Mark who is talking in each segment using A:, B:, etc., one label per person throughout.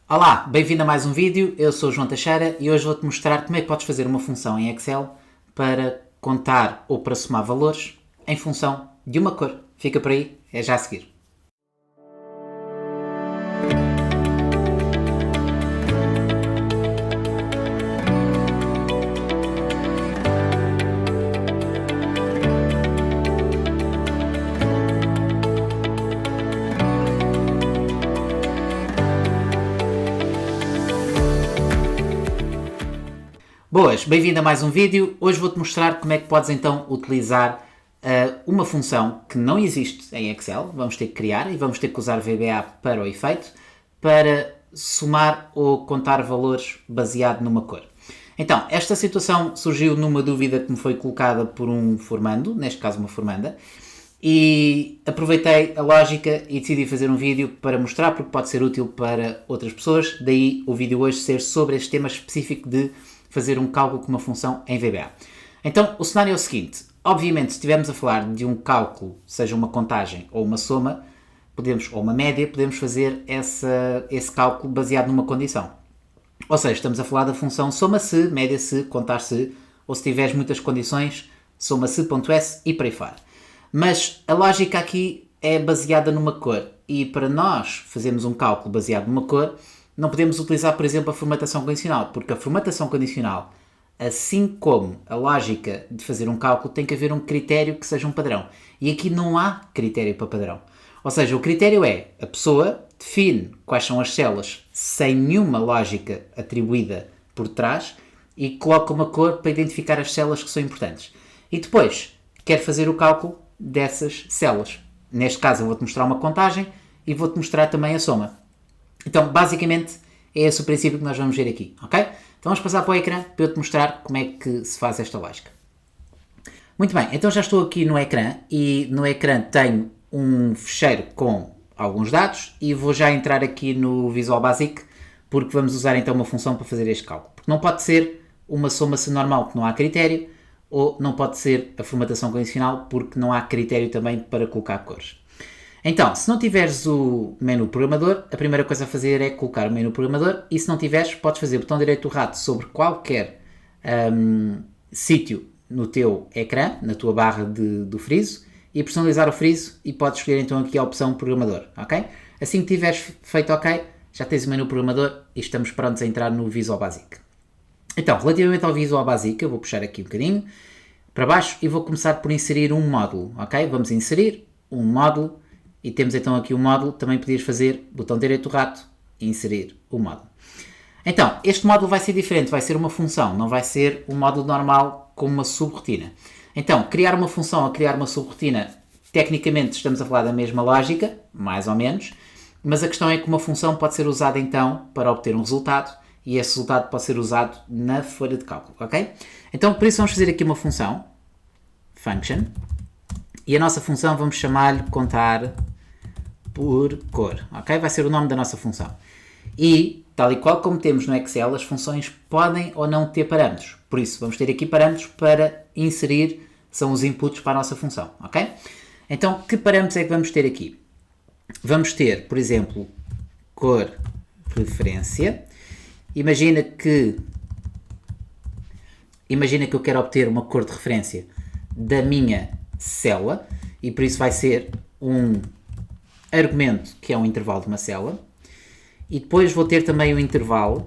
A: Olá, bem-vindo a mais um vídeo, eu sou o João Teixeira e hoje vou-te mostrar como é que podes fazer uma função em Excel para contar ou para somar valores em função de uma cor. Fica por aí, é já a seguir. Boas, bem-vindo a mais um vídeo. Hoje vou-te mostrar como é que podes então utilizar uma função que não existe em Excel. Vamos ter que criar e vamos ter que usar VBA para o efeito, para somar ou contar valores baseado numa cor. Então, esta situação surgiu numa dúvida que me foi colocada por um formando, neste caso uma formanda, e aproveitei a lógica e decidi fazer um vídeo para mostrar porque pode ser útil para outras pessoas, daí o vídeo hoje ser sobre este tema específico de fazer um cálculo com uma função em VBA. Então, o cenário é o seguinte, obviamente se estivermos a falar de um cálculo, seja uma contagem ou uma soma, ou uma média, podemos fazer esse cálculo baseado numa condição. Ou seja, estamos a falar da função soma-se, média-se, contar-se, ou se tiveres muitas condições, soma-se.s e por aí fora. Mas a lógica aqui é baseada numa cor e para nós fazermos um cálculo baseado numa cor, não podemos utilizar, por exemplo, a formatação condicional, porque a formatação condicional, assim como a lógica de fazer um cálculo, tem que haver um critério que seja um padrão. E aqui não há critério para padrão. Ou seja, o critério é a pessoa define quais são as células sem nenhuma lógica atribuída por trás e coloca uma cor para identificar as células que são importantes. E depois quer fazer o cálculo dessas células. Neste caso eu vou-te mostrar uma contagem e vou-te mostrar também a soma. Então, basicamente, é esse o princípio que nós vamos ver aqui, ok? Então vamos passar para o ecrã para eu te mostrar como é que se faz esta lógica. Muito bem, então já estou aqui no ecrã e no ecrã tenho um fecheiro com alguns dados e vou já entrar aqui no Visual Basic porque vamos usar então uma função para fazer este cálculo. Porque não pode ser uma soma-se normal que não há critério ou não pode ser a formatação condicional porque não há critério também para colocar cores. Então, se não tiveres o menu programador, a primeira coisa a fazer é colocar o menu programador e se não tiveres, podes fazer botão direito do rato sobre qualquer sítio no teu ecrã, na tua barra do friso e personalizar o friso e podes escolher então aqui a opção programador, ok? Assim que tiveres feito ok, já tens o menu programador e estamos prontos a entrar no Visual Basic. Então, relativamente ao Visual Basic, eu vou puxar aqui um bocadinho para baixo e vou começar por inserir um módulo, ok? Vamos inserir um módulo. E temos então aqui o módulo, também podias fazer botão direito do rato e inserir o módulo. Então, este módulo vai ser diferente, vai ser uma função, não vai ser um módulo normal com uma subrotina. Então, criar uma função ou criar uma subrotina, tecnicamente estamos a falar da mesma lógica, mais ou menos, mas a questão é que uma função pode ser usada então para obter um resultado e esse resultado pode ser usado na folha de cálculo, ok? Então, por isso vamos fazer aqui uma função, function, e a nossa função vamos chamar-lhe contar por cor, ok? Vai ser o nome da nossa função. E, tal e qual como temos no Excel, as funções podem ou não ter parâmetros. Por isso, vamos ter aqui parâmetros para inserir, são os inputs para a nossa função, ok? Então, que parâmetros é que vamos ter aqui? Vamos ter, por exemplo, cor referência. Imagina que eu quero obter uma cor de referência da minha célula e por isso vai ser um argumento que é um intervalo de uma célula e depois vou ter também o intervalo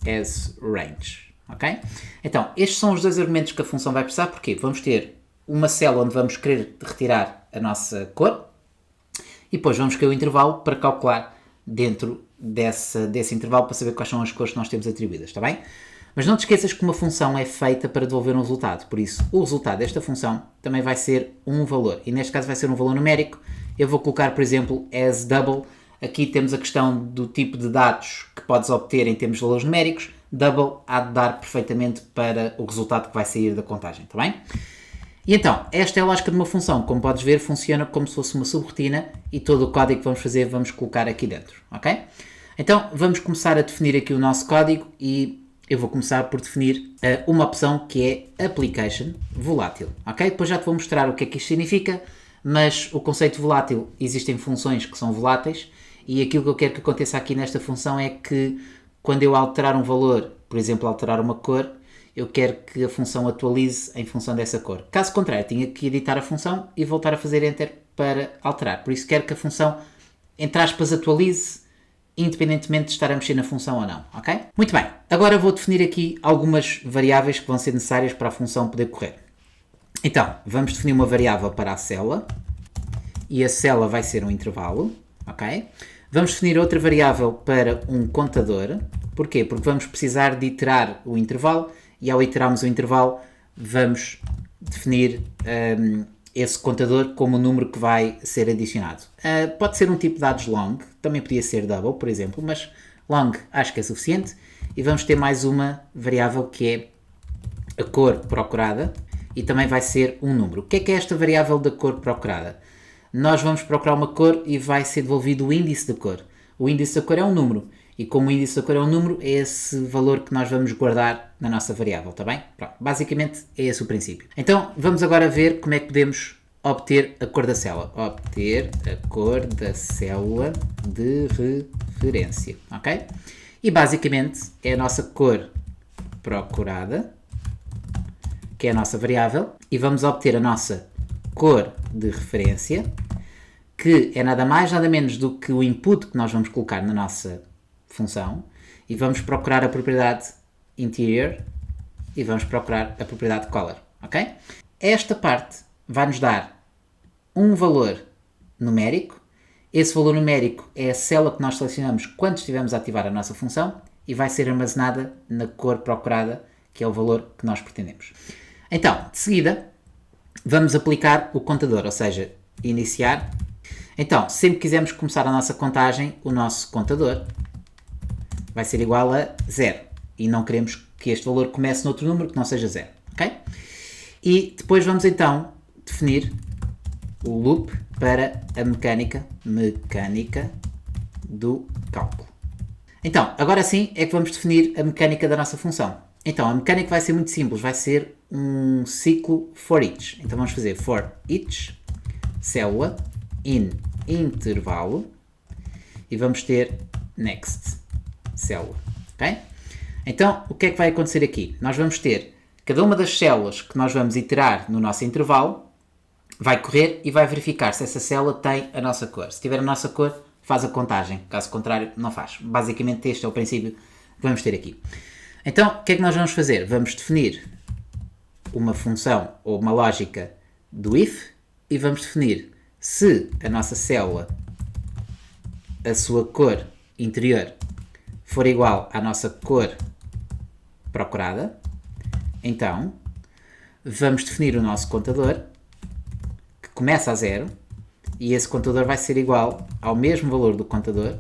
A: as range, ok? Então, estes são os dois argumentos que a função vai precisar, porque vamos ter uma célula onde vamos querer retirar a nossa cor e depois vamos querer o intervalo para calcular dentro desse intervalo para saber quais são as cores que nós temos atribuídas, está bem? Mas não te esqueças que uma função é feita para devolver um resultado, por isso o resultado desta função também vai ser um valor, e neste caso vai ser um valor numérico. Eu vou colocar, por exemplo, as double, aqui temos a questão do tipo de dados que podes obter em termos de valores numéricos, double há de dar perfeitamente para o resultado que vai sair da contagem, está bem? E então, esta é a lógica de uma função, como podes ver funciona como se fosse uma subrotina e todo o código que vamos fazer vamos colocar aqui dentro, ok? Então vamos começar a definir aqui o nosso código e eu vou começar por definir uma opção que é Application Volátil, ok? Depois já te vou mostrar o que é que isto significa, mas o conceito volátil, existem funções que são voláteis E aquilo que eu quero que aconteça aqui nesta função é que quando eu alterar um valor, por exemplo, alterar uma cor, eu quero que a função atualize em função dessa cor. Caso contrário, tinha que editar a função e voltar a fazer Enter para alterar. Por isso quero que a função, entre aspas, atualize, independentemente de estar a mexer na função ou não, ok? Muito bem, agora vou definir aqui algumas variáveis que vão ser necessárias para a função poder correr. Então, vamos definir uma variável para a célula, e a célula vai ser um intervalo, ok? Vamos definir outra variável para um contador. Porquê? Porque vamos precisar de iterar o intervalo, e ao iterarmos o intervalo, vamos definir esse contador como o número que vai ser adicionado. Pode ser um tipo de dados long, também podia ser double, por exemplo, mas long acho que é suficiente. E vamos ter mais uma variável que é a cor procurada, e também vai ser um número. O que é esta variável da cor procurada? Nós vamos procurar uma cor e vai ser devolvido o índice da cor. O índice da cor é um número. E como o índice da cor é um número, é esse valor que nós vamos guardar na nossa variável, está bem? Pronto, basicamente é esse o princípio. Então, vamos agora ver como é que podemos obter a cor da célula. Obter a cor da célula de referência, ok? E basicamente é a nossa cor procurada, que é a nossa variável, e vamos obter a nossa cor de referência, que é nada mais nada menos do que o input que nós vamos colocar na nossa função, e vamos procurar a propriedade interior e vamos procurar a propriedade color, ok? Esta parte vai nos dar um valor numérico. Esse valor numérico é a célula que nós selecionamos quando estivermos a ativar a nossa função e vai ser armazenada na cor procurada, que é o valor que nós pretendemos. Então, de seguida, vamos aplicar o contador, ou seja, iniciar. Então, sempre que quisermos começar a nossa contagem, o nosso contador vai ser igual a 0. E não queremos que este valor comece noutro número que não seja 0, ok? E depois vamos então definir o loop para a mecânica do cálculo. Então, agora sim é que vamos definir a mecânica da nossa função. Então, a mecânica vai ser muito simples, vai ser um ciclo for each. Então vamos fazer for each célula in intervalo e vamos ter next célula, ok? Então, o que é que vai acontecer aqui? Nós vamos ter cada uma das células que nós vamos iterar no nosso intervalo, vai correr e vai verificar se essa célula tem a nossa cor. Se tiver a nossa cor, faz a contagem. Caso contrário, não faz. Basicamente, este é o princípio que vamos ter aqui. Então, o que é que nós vamos fazer? Vamos definir uma função ou uma lógica do if e vamos definir se a nossa célula, a sua cor interior, for igual à nossa cor procurada, então vamos definir o nosso contador, que começa a 0, e esse contador vai ser igual ao mesmo valor do contador,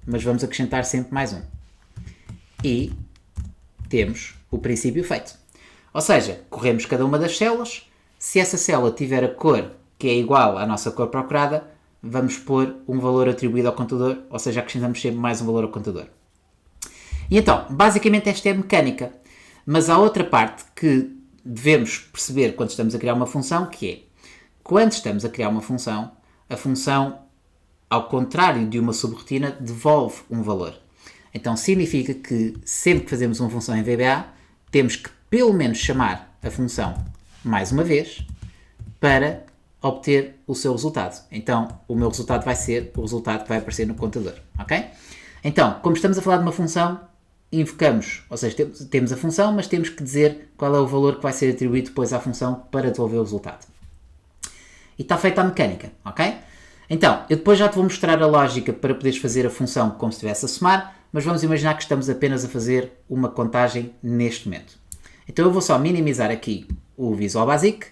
A: mas vamos acrescentar sempre mais um. E temos o princípio feito. Ou seja, corremos cada uma das células, se essa célula tiver a cor que é igual à nossa cor procurada, vamos pôr um valor atribuído ao contador, ou seja, acrescentamos sempre mais um valor ao contador. E então, basicamente esta é a mecânica. Mas há outra parte que devemos perceber quando estamos a criar uma função, que é, quando estamos a criar uma função, a função, ao contrário de uma subrotina, devolve um valor. Então significa que sempre que fazemos uma função em VBA, temos que pelo menos chamar a função mais uma vez para obter o seu resultado. Então o meu resultado vai ser o resultado que vai aparecer no contador, ok? Então, como estamos a falar de uma função, invocamos, ou seja, temos a função, mas temos que dizer qual é o valor que vai ser atribuído depois à função para devolver o resultado. E está feita a mecânica, ok? Então, eu depois já te vou mostrar a lógica para poderes fazer a função como se estivesse a somar, mas vamos imaginar que estamos apenas a fazer uma contagem neste momento. Então eu vou só minimizar aqui o Visual Basic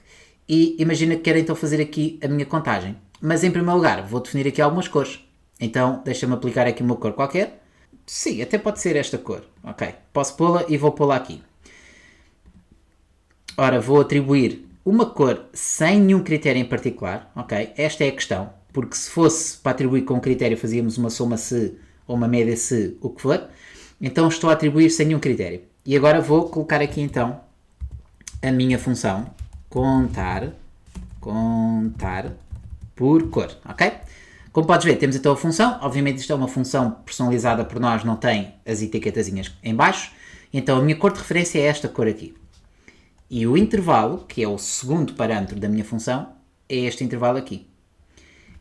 A: e imagina que quero então fazer aqui a minha contagem. Mas em primeiro lugar vou definir aqui algumas cores. Então deixa-me aplicar aqui uma cor qualquer. Sim, até pode ser esta cor. Ok, posso pô-la e vou pô-la aqui. Ora, vou atribuir uma cor sem nenhum critério em particular. Ok, esta é a questão. Porque se fosse para atribuir com um critério fazíamos uma soma se ou uma média se, o que for. Então estou a atribuir sem nenhum critério. E agora vou colocar aqui então a minha função contar por cor, ok? Como podes ver, temos então a função. Obviamente isto é uma função personalizada por nós, não tem as etiquetazinhas em baixo. Então a minha cor de referência é esta cor aqui. E o intervalo, que é o segundo parâmetro da minha função, é este intervalo aqui.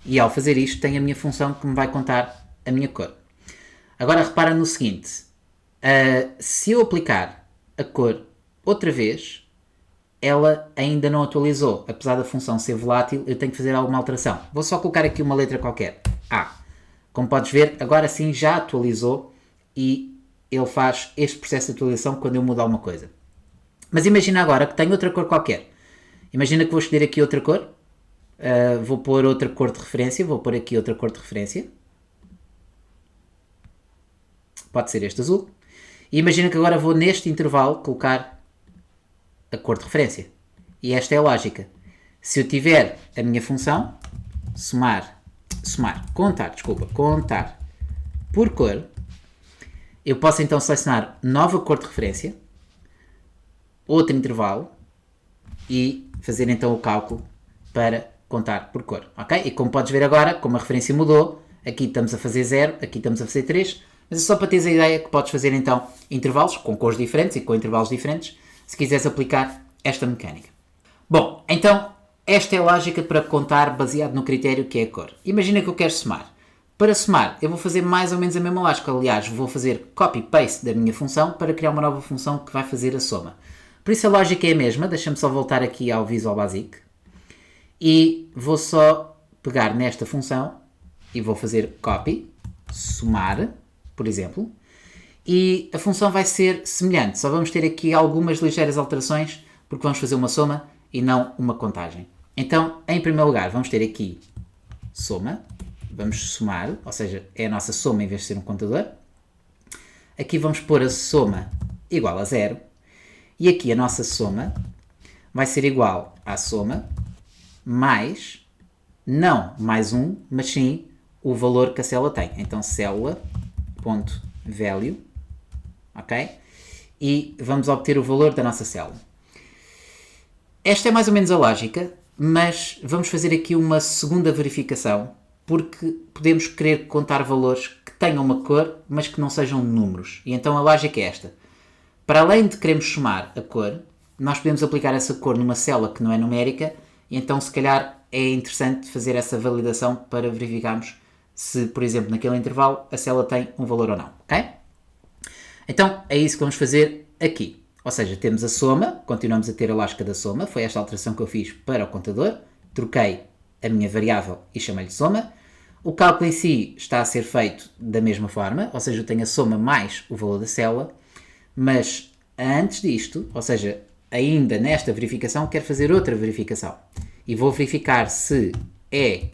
A: E ao fazer isto, tem a minha função que me vai contar a minha cor. Agora repara no seguinte. Se eu aplicar a cor outra vez, ela ainda não atualizou. Apesar da função ser volátil, eu tenho que fazer alguma alteração. Vou só colocar aqui uma letra qualquer. A. Como podes ver, agora sim já atualizou e ele faz este processo de atualização quando eu mudo alguma coisa. Mas imagina agora que tenho outra cor qualquer. Imagina que vou escolher aqui outra cor. Vou pôr outra cor de referência. Vou pôr aqui outra cor de referência. Pode ser este azul. E imagina que agora vou neste intervalo colocar a cor de referência. E esta é a lógica. Se eu tiver a minha função, contar por cor, eu posso então selecionar nova cor de referência, outro intervalo e fazer então o cálculo para contar por cor, ok? E como podes ver agora, como a referência mudou, aqui estamos a fazer 0, aqui estamos a fazer 3, mas é só para teres a ideia que podes fazer então intervalos com cores diferentes e com intervalos diferentes, se quiseres aplicar esta mecânica. Bom, então esta é a lógica para contar baseado no critério que é a cor. Imagina que eu quero somar. Para somar, eu vou fazer mais ou menos a mesma lógica. Aliás, vou fazer copy-paste da minha função para criar uma nova função que vai fazer a soma. Por isso a lógica é a mesma. Deixa-me só voltar aqui ao Visual Basic. E vou só pegar nesta função e vou fazer copy, somar, por exemplo. E a função vai ser semelhante. Só vamos ter aqui algumas ligeiras alterações porque vamos fazer uma soma e não uma contagem. Então, em primeiro lugar, vamos ter aqui soma. Vamos somar, ou seja, é a nossa soma em vez de ser um contador. Aqui vamos pôr a soma igual a 0. E aqui a nossa soma vai ser igual à soma mais, não mais 1, mas sim o valor que a célula tem. Então, célula.value, ok? E vamos obter o valor da nossa célula. Esta é mais ou menos a lógica, mas vamos fazer aqui uma segunda verificação, porque podemos querer contar valores que tenham uma cor, mas que não sejam números. E então a lógica é esta. Para além de queremos somar a cor, nós podemos aplicar essa cor numa célula que não é numérica, e então se calhar é interessante fazer essa validação para verificarmos se, por exemplo, naquele intervalo a célula tem um valor ou não, ok? Então é isso que vamos fazer aqui. Ou seja, temos a soma, continuamos a ter a lógica da soma, foi esta alteração que eu fiz para o contador, troquei a minha variável e chamei-lhe soma. O cálculo em si está a ser feito da mesma forma, ou seja, eu tenho a soma mais o valor da célula, mas antes disto, ou seja, ainda nesta verificação, quero fazer outra verificação. E vou verificar se é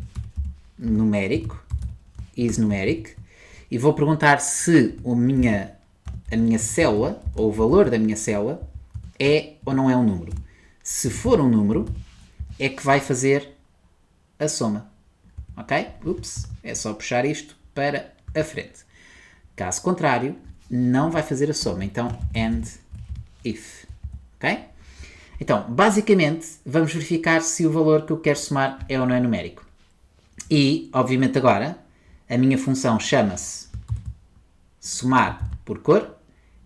A: numérico, is numeric, e vou perguntar se a minha célula, ou o valor da minha célula, é ou não é um número. Se for um número, é que vai fazer a soma. Ok? Ups, é só puxar isto para a frente. Caso contrário, não vai fazer a soma. Então, and if. Ok? Então, basicamente, vamos verificar se o valor que eu quero somar é ou não é numérico. E, obviamente agora, a minha função chama-se somar por cor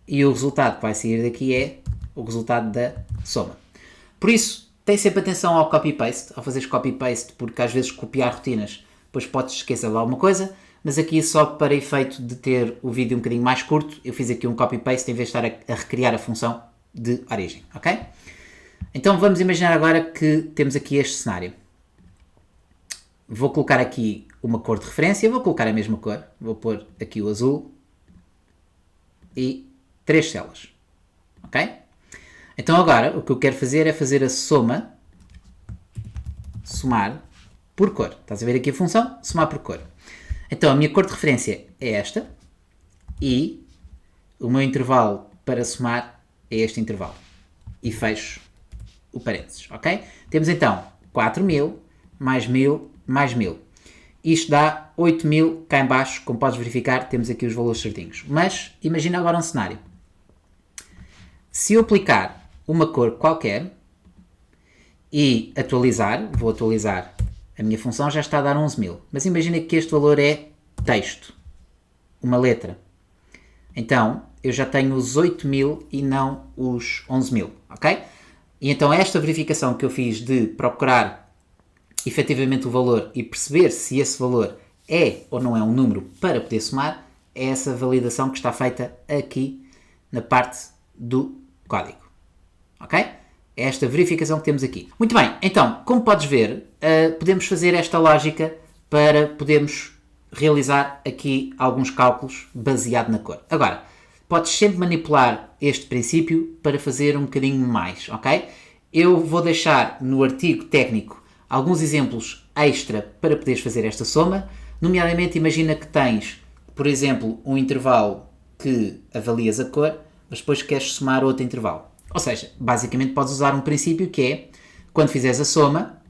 A: e o resultado que vai sair daqui é o resultado da soma. Por isso, tem sempre atenção ao copy-paste, ao fazeres copy-paste, porque às vezes copiar rotinas, depois podes esquecer de alguma coisa, mas aqui só para efeito de ter o vídeo um bocadinho mais curto, eu fiz aqui um copy-paste em vez de estar a recriar a função de origem, ok? Então vamos imaginar agora que temos aqui este cenário. Vou colocar aqui uma cor de referência, vou colocar a mesma cor, vou pôr aqui o azul e 3 células, ok? Então agora o que eu quero fazer é fazer a somar por cor. Estás a ver aqui a função? Somar por cor. Então a minha cor de referência é esta e o meu intervalo para somar é este intervalo. E fecho o parênteses, ok? Temos então 4.000 mais 1.000 mais 1.000. Isto dá 8.000 cá em baixo, como podes verificar, temos aqui os valores certinhos. Mas imagina agora um cenário. Se eu aplicar uma cor qualquer e atualizar, vou atualizar A minha função já está a dar 11.000. Mas imagina que este valor é texto, uma letra. Então, eu já tenho os 8.000 e não os 11.000, ok? E então esta verificação que eu fiz de procurar efetivamente o valor e perceber se esse valor é ou não é um número para poder somar, é essa validação que está feita aqui na parte do código, ok? É esta verificação que temos aqui. Muito bem, então, como podes ver, podemos fazer esta lógica para podermos realizar aqui alguns cálculos baseado na cor. Agora, podes sempre manipular este princípio para fazer um bocadinho mais, ok? Eu vou deixar no artigo técnico alguns exemplos extra para poderes fazer esta soma, nomeadamente imagina que tens, por exemplo, um intervalo que avalias a cor, mas depois queres somar outro intervalo. Ou seja, basicamente podes usar um princípio que é, quando fizeres a soma,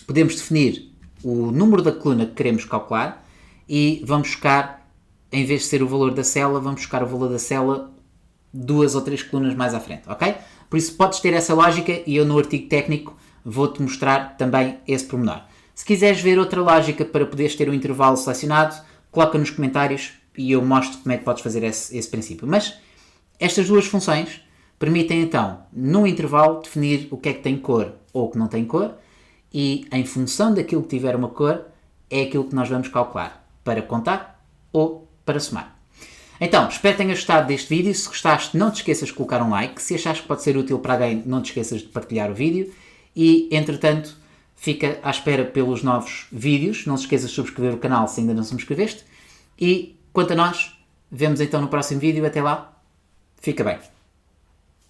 A: podemos definir o número da coluna que queremos calcular e vamos buscar, em vez de ser o valor da célula, vamos buscar o valor da célula 2 ou 3 colunas mais à frente, ok? Por isso podes ter essa lógica e eu no artigo técnico vou-te mostrar também esse pormenor. Se quiseres ver outra lógica para poderes ter um intervalo selecionado, coloca nos comentários e eu mostro como é que podes fazer esse princípio. Mas estas duas funções permitem então, num intervalo, definir o que é que tem cor ou o que não tem cor e em função daquilo que tiver uma cor, é aquilo que nós vamos calcular para contar ou para somar. Então, espero que tenhas gostado deste vídeo. Se gostaste, não te esqueças de colocar um like. Se achares que pode ser útil para alguém, não te esqueças de partilhar o vídeo. E, entretanto, fica à espera pelos novos vídeos. Não se esqueças de subscrever o canal se ainda não subscreveste. E, quanto a nós, vemos então no próximo vídeo. Até lá, fica bem.